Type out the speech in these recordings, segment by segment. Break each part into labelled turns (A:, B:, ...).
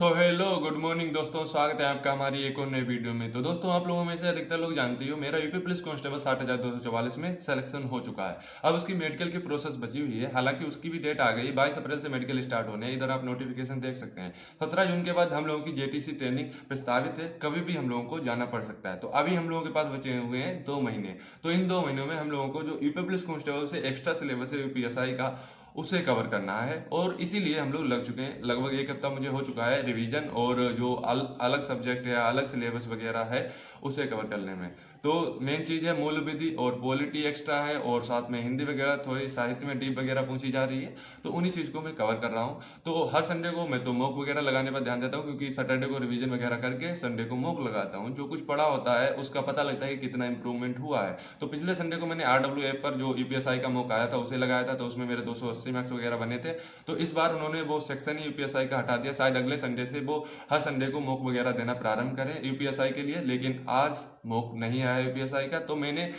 A: तो hello good morning दोस्तों, स्वागत है आपका हमारी एक और नई वीडियो में। तो दोस्तों, आप लोगों में से अधिकतर लोग जानते हो मेरा यूपी पुलिस कांस्टेबल 60,244 में सिलेक्शन हो चुका है। अब उसकी मेडिकल की प्रोसेस बची हुई है। हालांकि उसकी भी डेट आ गई, 22 अप्रैल से मेडिकल स्टार्ट होने हैं। इधर आप नोटिफिकेशन देख सकते हैं। 17 जून के बाद हम लोगों की जेटीसी ट्रेनिंग प्रस्तावित है, कभी भी हम लोगों को जाना पड़ सकता है। तो अभी हम लोगों के पास बचे हुए हैं 2 महीने। तो इन 2 महीनों में हम लोगों को जो यूपी पुलिस कांस्टेबल से एक्स्ट्रा सिलेबस है यूपीएसआई का, उसे कवर करना है। और इसीलिए हम लोग लग चुके हैं। लगभग एक हफ्ता मुझे हो चुका है रिवीजन और जो अलग सब्जेक्ट है, अलग सिलेबस वगैरह है, उसे कवर करने में। तो मेन चीज़ है मूल विधि और पॉलिटी एक्स्ट्रा है, और साथ में हिंदी वगैरह थोड़ी साहित्य में डीप वगैरह पूछी जा रही है। तो उन्हीं चीज़ को मैं कवर कर रहा हूँ। तो हर संडे को मैं तो मॉक वगैरह लगाने पर ध्यान देता हूँ, क्योंकि सैटरडे को रिवीजन वगैरह करके संडे को मॉक लगाता हूँ। जो कुछ पढ़ा होता है उसका पता लगता है कि कितना इंप्रूवमेंट हुआ है। तो पिछले संडे को मैंने आरडब्ल्यू ऐप पर जो यूपीएसआई का मॉक आया था उसे लगाया था, तो उसमें मेरे 280 मार्क्स वगैरह बने थे। तो इस बार उन्होंने वो सेक्शन ही यूपीएसआई का हटा दिया। शायद अगले संडे से वो हर संडे को मॉक वगैरह देना प्रारंभ करें यूपीएसआई के लिए। लेकिन आज मॉक नहीं आया यूपीएसआई का। तो मैंने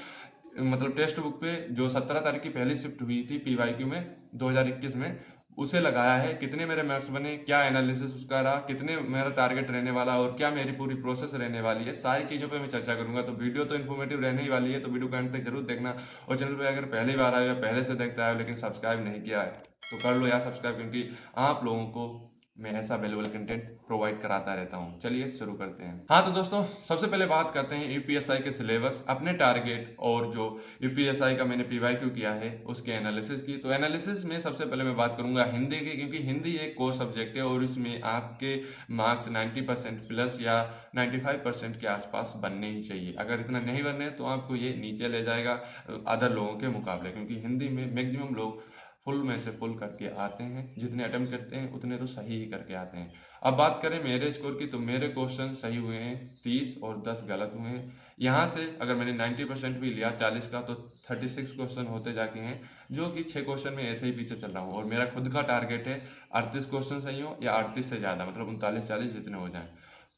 A: मतलब टेक्स्ट बुक पे जो 17 तारीख की पहली शिफ्ट हुई थी पीवाईक्यू में 2021 में, उसे लगाया है। कितने मेरे मार्क्स बने, क्या एनालिसिस उसका रहा, कितने मेरा टारगेट रहने वाला, और क्या मेरी पूरी प्रोसेस रहने वाली है, सारी चीज़ों पे मैं चर्चा करूंगा। तो वीडियो तो इन्फॉर्मेटिव रहने ही वाली है। तो वीडियो को एंड तक जरूर देखना। और चैनल पे अगर पहली बार आए या पहले से देखता है लेकिन सब्सक्राइब नहीं किया है, तो कर लो यार सब्सक्राइब, क्योंकि आप लोगों को मैं ऐसा वैल्यूबल कंटेंट प्रोवाइड कराता रहता हूँ। चलिए शुरू करते हैं। हाँ तो दोस्तों, सबसे पहले बात करते हैं यूपीएसआई के सिलेबस, अपने टारगेट और जो यूपीएसआई का मैंने पीवाईक्यू किया है उसके एनालिसिस की। तो एनालिसिस में सबसे पहले मैं बात करूंगा हिंदी की, क्योंकि हिंदी एक कोर सब्जेक्ट है और इसमें आपके मार्क्स 90% प्लस या 95% के आसपास बनने ही चाहिए। अगर इतना नहीं बनने तो आपको ये नीचे ले जाएगा अदर लोगों के मुकाबले, क्योंकि हिंदी में मैक्सिमम लोग फुल में से फुल करके आते हैं। जितने अटेम्प्ट करते हैं उतने तो सही ही करके आते हैं। अब बात करें मेरे स्कोर की, तो मेरे क्वेश्चन सही हुए हैं 30 और 10 गलत हुए हैं। यहाँ से अगर मैंने 90% भी लिया 40 का, तो 36 क्वेश्चन होते जाके हैं, जो कि 6 क्वेश्चन में ऐसे ही पीछे चल रहा हूँ। और मेरा खुद का टारगेट है 38 क्वेश्चन सही हो या 38 से ज़्यादा, मतलब 39-40 जितने हो जाएं।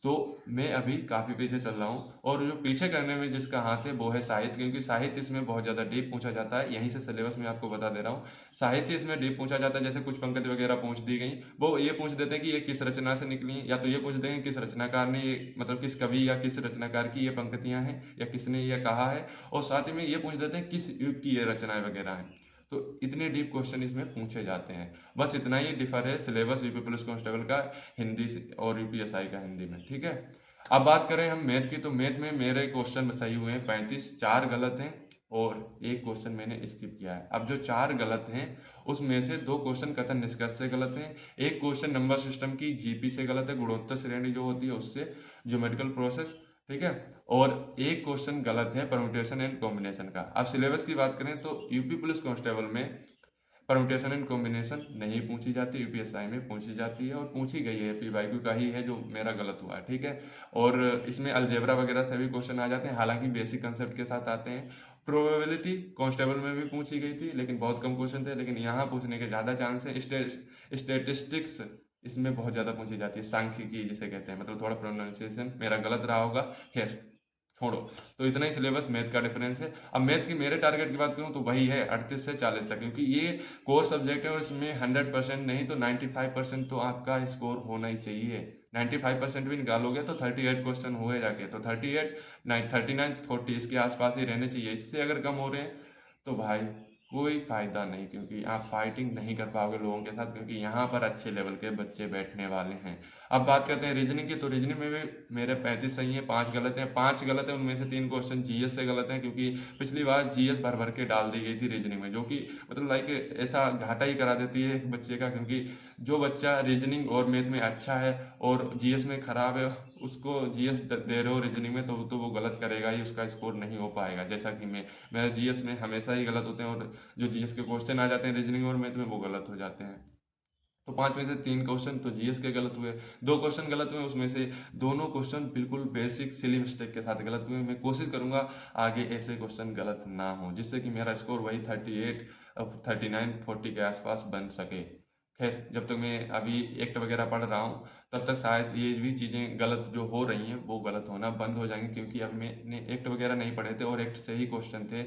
A: तो मैं अभी काफ़ी पीछे चल रहा हूँ। और जो पीछे करने में जिसका हाथ है वो है साहित्य, क्योंकि साहित्य इसमें बहुत ज़्यादा डीप पूछा जाता है। यहीं से सिलेबस में आपको बता दे रहा हूँ। साहित्य इसमें डीप पूछा जाता है। जैसे कुछ पंक्ति वगैरह पूछ दी गई, वो ये पूछ देते हैं कि ये किस रचना से निकली है, या तो ये पूछ देंगे किस रचनाकार ने ये, मतलब किस कवि या किस रचनाकार की ये पंक्तियां हैं या किसने ये कहा है। और साथ ही में ये पूछ देते हैं किस युग की ये रचनाएं वगैरह हैं। तो इतने डीप क्वेश्चन इसमें पूछे जाते हैं। बस इतना ही डिफर है सिलेबस यूपी पुलिस कांस्टेबल का हिंदी से और यूपीएसआई का हिंदी में। ठीक है। अब बात करें हम मैथ की, तो मैथ में मेरे क्वेश्चन सही हुए हैं 35, 4 गलत हैं और एक क्वेश्चन मैंने स्किप किया है। अब जो 4 गलत हैं उसमें से 2 क्वेश्चन कथन निष्कर्ष से गलत हैं, एक क्वेश्चन नंबर सिस्टम की जीपी से गलत है, गुणोत्तर श्रेणी जो होती है उससे, ज्योमेट्रिकल प्रोसेस। ठीक है। और एक क्वेश्चन गलत है परम्यूटेशन एंड कॉम्बिनेशन का। अब सिलेबस की बात करें तो यूपी पुलिस कांस्टेबल में परम्यूटेशन एंड कॉम्बिनेशन नहीं पूछी जाती, यूपीएसआई में पूछी जाती है, और पूछी गई है पीवाईक्यू का ही है जो मेरा गलत हुआ है। ठीक है। और इसमें अलजेब्रा वगैरह से भी क्वेश्चन आ जाते हैं, हालांकि बेसिक कंसेप्ट के साथ आते हैं। प्रोबेबिलिटी कांस्टेबल में भी पूछी गई थी लेकिन बहुत कम क्वेश्चन थे, लेकिन यहाँ पूछने के ज़्यादा चांस है। स्टेटिस्टिक्स इसमें बहुत ज़्यादा पूछी जाती है, सांख्यिकी जिसे कहते हैं, मतलब थोड़ा प्रोनाउंसिएशन मेरा गलत रहा होगा, खैर छोड़ो। तो इतना ही सिलेबस मैथ का डिफरेंस है। अब मैथ की मेरे टारगेट की बात करूं तो वही है 38 से 40 तक, क्योंकि ये कोर सब्जेक्ट है और इसमें 100% नहीं तो 95% तो आपका स्कोर होना ही चाहिए। 95% भी निकालोगे तो 38 क्वेश्चन हुए जाके, तो 38 39 40 इसके आसपास ही रहने चाहिए। इससे अगर कम हो रहे हैं तो भाई कोई फायदा नहीं, क्योंकि आप फाइटिंग नहीं कर पाओगे लोगों के साथ, क्योंकि यहाँ पर अच्छे लेवल के बच्चे बैठने वाले हैं। अब बात करते हैं रीजनिंग की, तो रीजनिंग में भी मेरे 35 सही है, 5 गलत हैं। 5 गलत है उनमें से 3 क्वेश्चन जीएस से गलत हैं, क्योंकि पिछली बार जीएस भर भर के डाल दी गई थी रीजनिंग में, जो कि मतलब लाइक ऐसा घाटा ही करा देती है एक बच्चे का। क्योंकि जो बच्चा रीजनिंग और मैथ में अच्छा है और जीएस में खराब है, उसको जीएस दे रहे हो रीजनिंग में, तो वो गलत करेगा ही, उसका स्कोर नहीं हो पाएगा। जैसा कि मेरे जीएस में हमेशा ही गलत होते हैं, और जो जीएस के क्वेश्चन आ जाते हैं रीजनिंग और मैथ में वो गलत हो जाते हैं। तो 5 में से 3 क्वेश्चन तो जीएस के गलत हुए, 2 क्वेश्चन गलत हुए, उसमें से दोनों क्वेश्चन बिल्कुल बेसिक सिली मिस्टेक के साथ गलत हुए। मैं कोशिश करूंगा आगे ऐसे क्वेश्चन गलत ना हो, जिससे कि मेरा स्कोर वही 38 39 40 के आसपास बन सके। खैर, जब तक मैं अभी एक्ट वगैरह पढ़ रहा हूँ तब तक शायद ये भी चीज़ें गलत जो हो रही हैं वो गलत होना बंद हो जाएंगी, क्योंकि अब मैंने एक्ट वगैरह नहीं पढ़े थे और एक्ट से ही क्वेश्चन थे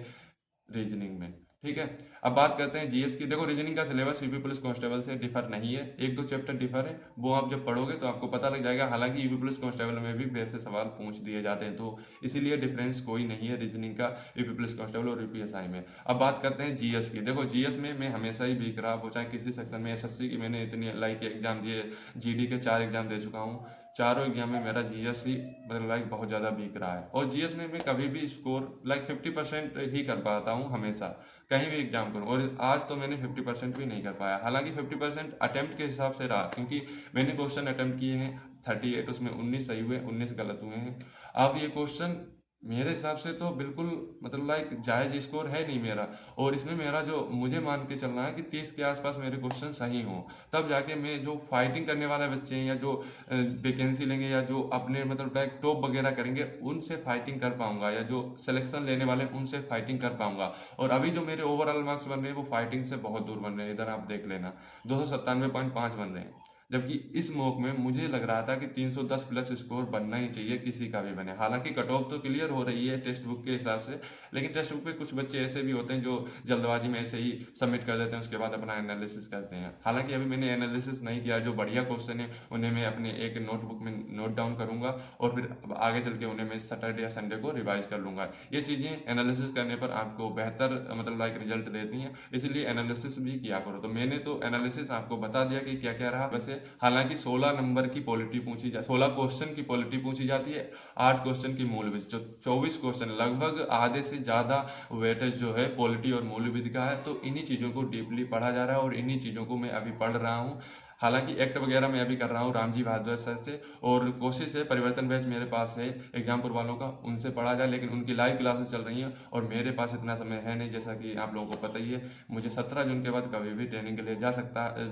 A: रीजनिंग में। ठीक है। अब बात करते हैं जीएस की। देखो रीजनिंग का सिलेबस यूपी पुलिस कांस्टेबल से डिफर नहीं है, एक दो चैप्टर डिफर है, वो आप जब पढ़ोगे तो आपको पता लग जाएगा। हालांकि यूपी पुलिस कांस्टेबल में भी वैसे सवाल पूछ दिए जाते हैं, तो इसीलिए डिफरेंस कोई नहीं है रीजनिंग का यूपी पुलिस कांस्टेबल और यूपीएसआई में। अब बात करते हैं जीएस की। देखो जीएस में मैं हमेशा ही वीक रहा हूँ, चाहे किसी सेक्शन में। एसएससी की मैंने इतनी लाइक एग्जाम दिए, जीडी के 4 एग्जाम दे चुका हूँ, चारों एग्जाम में मेरा जीएस ही मतलब लाइक बहुत ज़्यादा वीक रहा है। और जीएस में मैं कभी भी स्कोर लाइक 50% ही कर पाता हूँ हमेशा, कहीं भी एग्जाम करूँ। और आज तो मैंने 50% भी नहीं कर पाया। हालांकि 50% अटेम्प्ट के हिसाब से रहा, क्योंकि मैंने क्वेश्चन अटेम्प्ट किए हैं 38, उसमें 19 सही हुए, 19 गलत हुए हैं। अब ये क्वेश्चन मेरे हिसाब से तो बिल्कुल मतलब लाइक जायज स्कोर है नहीं मेरा। और इसमें मेरा जो मुझे मान के चलना है कि 30 के आसपास मेरे क्वेश्चन सही हों, तब जाके मैं जो फाइटिंग करने वाले बच्चे हैं या जो वैकेंसी लेंगे या जो अपने मतलब लाइक टॉप वगैरह करेंगे, उनसे फाइटिंग कर पाऊंगा, या जो सिलेक्शन लेने वाले हैं उनसे फाइटिंग कर पाऊंगा। और अभी जो मेरे ओवरऑल मार्क्स बन रहे हैं वो फाइटिंग से बहुत दूर बन रहे हैं। इधर आप देख लेना 297.5 बन रहे हैं, जबकि इस मॉक में मुझे लग रहा था कि 310 प्लस स्कोर बनना ही चाहिए किसी का भी बने। हालांकि कट ऑफ तो क्लियर हो रही है टेक्स्ट बुक के हिसाब से, लेकिन टेक्स्ट बुक पे कुछ बच्चे ऐसे भी होते हैं जो जल्दबाजी में ऐसे ही सबमिट कर देते हैं, उसके बाद अपना एनालिसिस करते हैं। हालांकि अभी मैंने एनालिसिस नहीं किया, जो बढ़िया क्वेश्चन है उन्हें मैं अपने एक नोटबुक में नोट डाउन करूंगा और फिर आगे चल के उन्हें मैं सैटरडे या संडे को रिवाइज कर लूंगा। ये चीज़ें एनालिसिस करने पर आपको बेहतर मतलब लाइक रिजल्ट देती हैं, इसलिए एनालिसिस भी किया करो। तो मैंने तो एनालिसिस आपको बता दिया कि क्या क्या रहा। वैसे हालांकि 16 नंबर की पॉलिटी पूछी जा 16 क्वेश्चन की पॉलिटी पूछी जाती है, 8 क्वेश्चन की मूल विधि, जो 24 क्वेश्चन, लगभग आधे से ज़्यादा वेटेज जो है पॉलिटी और मूल विधि का है। तो इन्हीं चीज़ों को डीपली पढ़ा जा रहा है और इन्हीं चीज़ों को मैं अभी पढ़ रहा हूँ। हालांकि एक्ट वगैरह मैं अभी कर रहा हूँ रामजी भारद्वाज सर से, और कोशिश है परिवर्तन बैच मेरे पास है एग्जामपुर वालों का, उनसे पढ़ा जाए। लेकिन उनकी लाइव क्लासेस चल रही हैं और मेरे पास इतना समय है नहीं, जैसा कि आप लोगों को पता ही है। मुझे 17 जून के बाद कभी भी ट्रेनिंग के लिए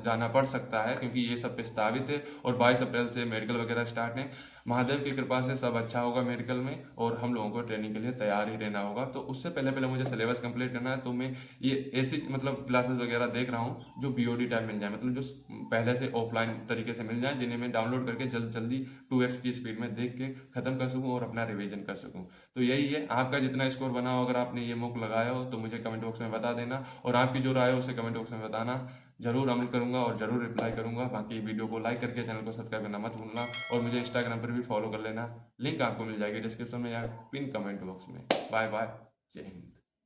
A: जाना पड़ सकता है, क्योंकि ये सब प्रस्तावित है। और 22 अप्रैल से मेडिकल वगैरह स्टार्ट है। महादेव की कृपा से सब अच्छा होगा मेडिकल में, और हम लोगों को ट्रेनिंग के लिए तैयार ही रहना होगा। तो उससे पहले पहले मुझे सिलेबस कंप्लीट करना है। तो मैं ये ऐसी मतलब क्लासेस वगैरह देख रहा हूँ जो बीओडी टाइम मिल जाए, मतलब जो पहले से ऑफलाइन तरीके से मिल जाए, जिन्हें मैं डाउनलोड करके जल्दी 2x की स्पीड में देख के खत्म कर सकूँ और अपना रिवीजन कर सकूँ। तो यही है, आपका जितना स्कोर बना हो, अगर आपने ये मॉक लगाया हो तो मुझे कमेंट बॉक्स में बता देना, और आपकी जो राय हो उसे कमेंट बॉक्स में बताना। जरूर अमल करूंगा और जरूर रिप्लाई करूंगा। बाकी वीडियो को लाइक करके चैनल को सब्सक्राइब करना मत भूलना, और मुझे इंस्टाग्राम पर भी फॉलो कर लेना। लिंक आपको मिल जाएगी डिस्क्रिप्शन में या पिन कमेंट बॉक्स में। बाय बाय, जय हिंद।